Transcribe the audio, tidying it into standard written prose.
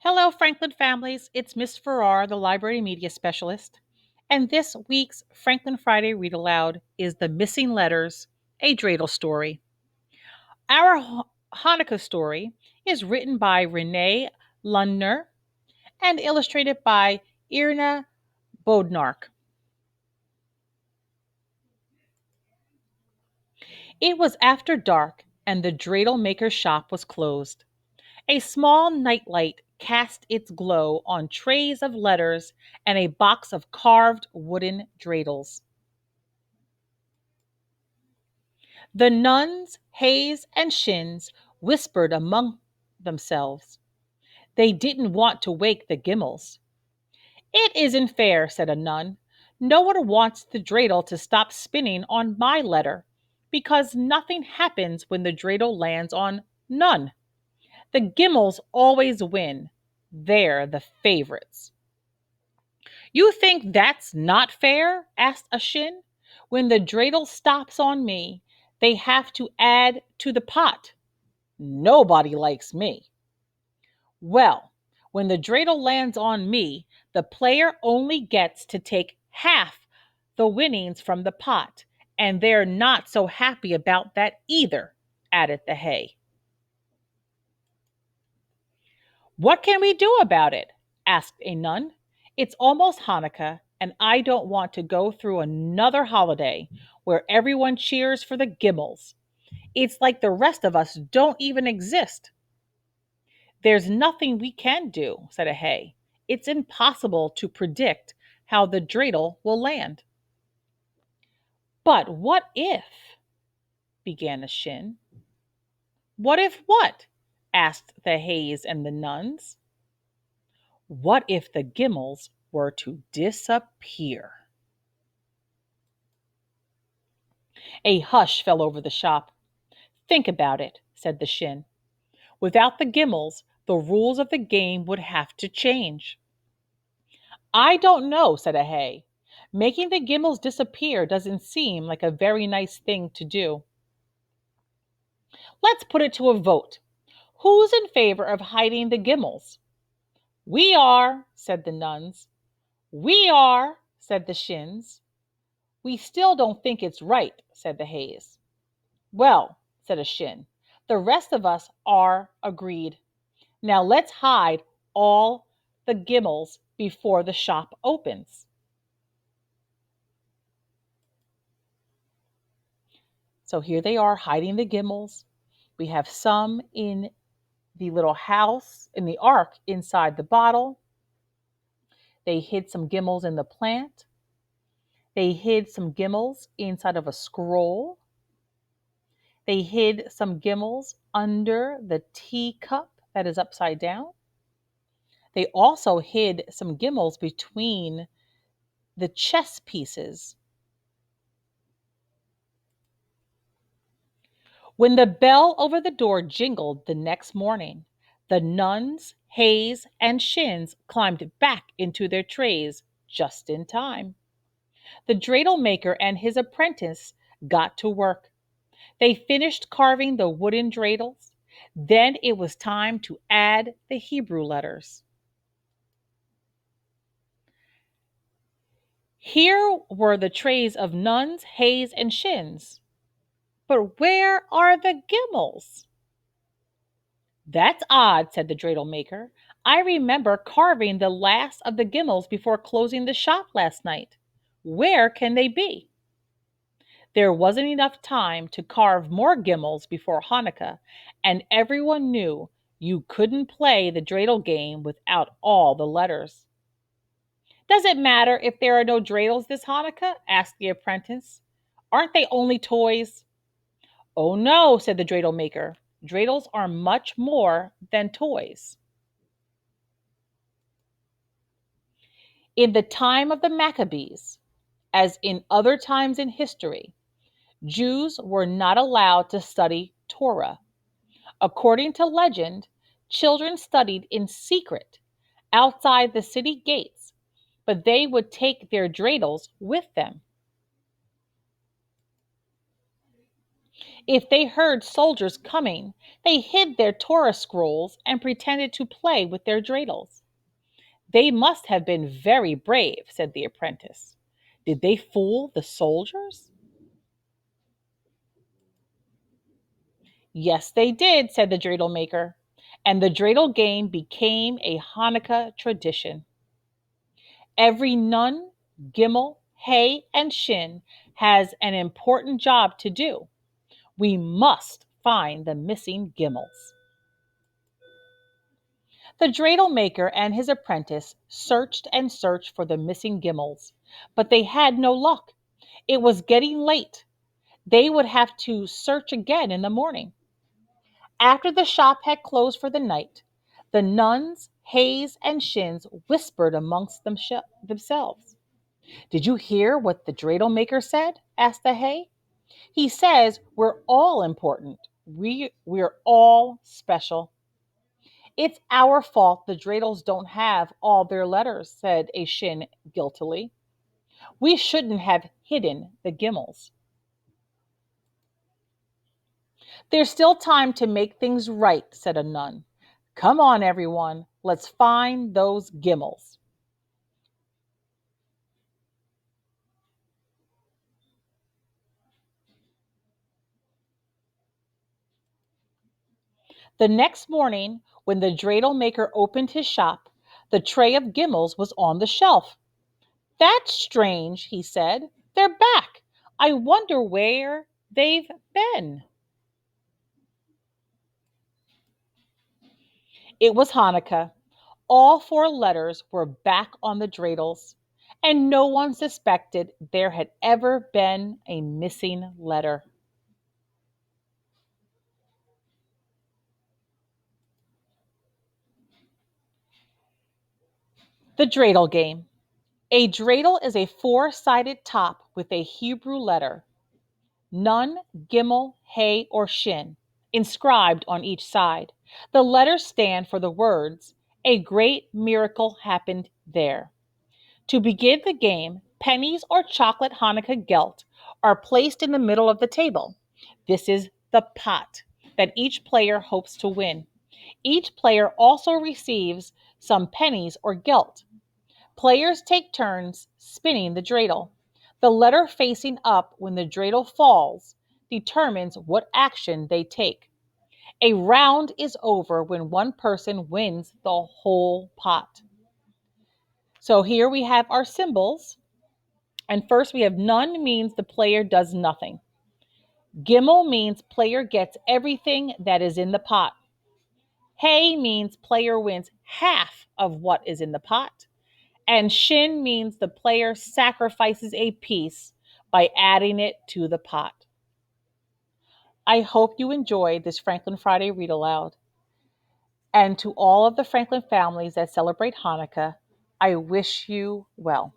Hello, Franklin families. It's Miss Farrar, the library media specialist. And this week's Franklin Friday Read Aloud is The Missing Letters, a dreidel story. Our Hanukkah story is written by Renee Londner and illustrated by Irina Bodnark. It was after dark, and the dreidel-maker's shop was closed. A small nightlight cast its glow on trays of letters and a box of carved wooden dreidels. The nuns, Hayes, and Shins whispered among themselves. They didn't want to wake the Gimels. "It isn't fair," said a nun. "No one wants the dreidel to stop spinning on my letter, because nothing happens when the dreidel lands on none. The Gimels always win. They're the favorites." "You think that's not fair?" asked a Shin. "When the dreidel stops on me, they have to add to the pot. Nobody likes me." "Well, when the dreidel lands on me, the player only gets to take half the winnings from the pot, and they're not so happy about that either," added the Hay. "What can we do about it?" asked a nun. "It's almost Hanukkah, and I don't want to go through another holiday where everyone cheers for the Gimels. It's like the rest of us don't even exist." "There's nothing we can do," said a Hay. "It's impossible to predict how the dreidel will land." "But what if—" began a Shin. "What if what?" asked the Hays and the nuns. "What if the Gimels were to disappear?" A hush fell over the shop. "Think about it," said the Shin. "Without the Gimels, the rules of the game would have to change." "I don't know," said a Hay. "Making the Gimels disappear doesn't seem like a very nice thing to do." "Let's put it to a vote. Who's in favor of hiding the Gimels?" "We are," said the nuns. "We are," said the Shins. "We still don't think it's right," said the Hays. "Well," said a Shin, "the rest of us are agreed. Now let's hide all the Gimels before the shop opens." So here they are hiding the Gimels. We have some in the little house, in the ark inside the bottle. They hid some Gimels in the plant. They hid some Gimels inside of a scroll. They hid some Gimels under the teacup that is upside down. They also hid some Gimels between the chess pieces. When the bell over the door jingled the next morning, the nuns, Hays, and Shins climbed back into their trays just in time. The dreidel-maker and his apprentice got to work. They finished carving the wooden dreidels. Then it was time to add the Hebrew letters. Here were the trays of nuns, Hays, and Shins. But where are the Gimels? "That's odd," said the dreidel-maker. "I remember carving the last of the Gimels before closing the shop last night. Where can they be?" There wasn't enough time to carve more Gimels before Hanukkah, and everyone knew you couldn't play the dreidel game without all the letters. "Does it matter if there are no dreidels this Hanukkah?" asked the apprentice. "Aren't they only toys?" "Oh no," said the dreidel-maker. "Dreidels are much more than toys." In the time of the Maccabees, as in other times in history, Jews were not allowed to study Torah. According to legend, children studied in secret outside the city gates, but they would take their dreidels with them. If they heard soldiers coming, they hid their Torah scrolls and pretended to play with their dreidels. They must have been very brave, said the apprentice. Did they fool the soldiers? Yes, they did, said the dreidel-maker. And the dreidel game became a Hanukkah tradition. Every nun, Gimel, Hay, and Shin has an important job to do. We must find the missing Gimels. The dreidel maker and his apprentice searched and searched for the missing Gimels, but they had no luck. It was getting late. They would have to search again in the morning. After the shop had closed for the night, the nuns, Hays, and Shins whispered amongst themselves. Did you hear what the dreidel maker said? Asked the Hay. He says we're all important. We're all special. It's our fault the dreidels don't have all their letters, said a Shin guiltily. We shouldn't have hidden the Gimels. There's still time to make things right, said a nun. Come on, everyone, let's find those Gimels. The next morning, when the dreidel maker opened his shop, the tray of Gimels was on the shelf. That's strange, he said. They're back. I wonder where they've been. It was Hanukkah. All four letters were back on the dreidels, and no one suspected there had ever been a missing letter. The dreidel game. A dreidel is a four-sided top with a Hebrew letter, Nun, Gimel, Hay, or Shin, inscribed on each side. The letters stand for the words, "A great miracle happened there." To begin the game, pennies or chocolate Hanukkah gelt are placed in the middle of the table. This is the pot that each player hopes to win. Each player also receives some pennies or gelt. Players take turns spinning the dreidel. The letter facing up when the dreidel falls determines what action they take. A round is over when one person wins the whole pot. So here we have our symbols. And first we have none means the player does nothing. Gimel means player gets everything that is in the pot. Hay means player wins half of what is in the pot. And Shin means the player sacrifices a piece by adding it to the pot. I hope you enjoyed this Franklin Friday read aloud. And to all of the Franklin families that celebrate Hanukkah, I wish you well.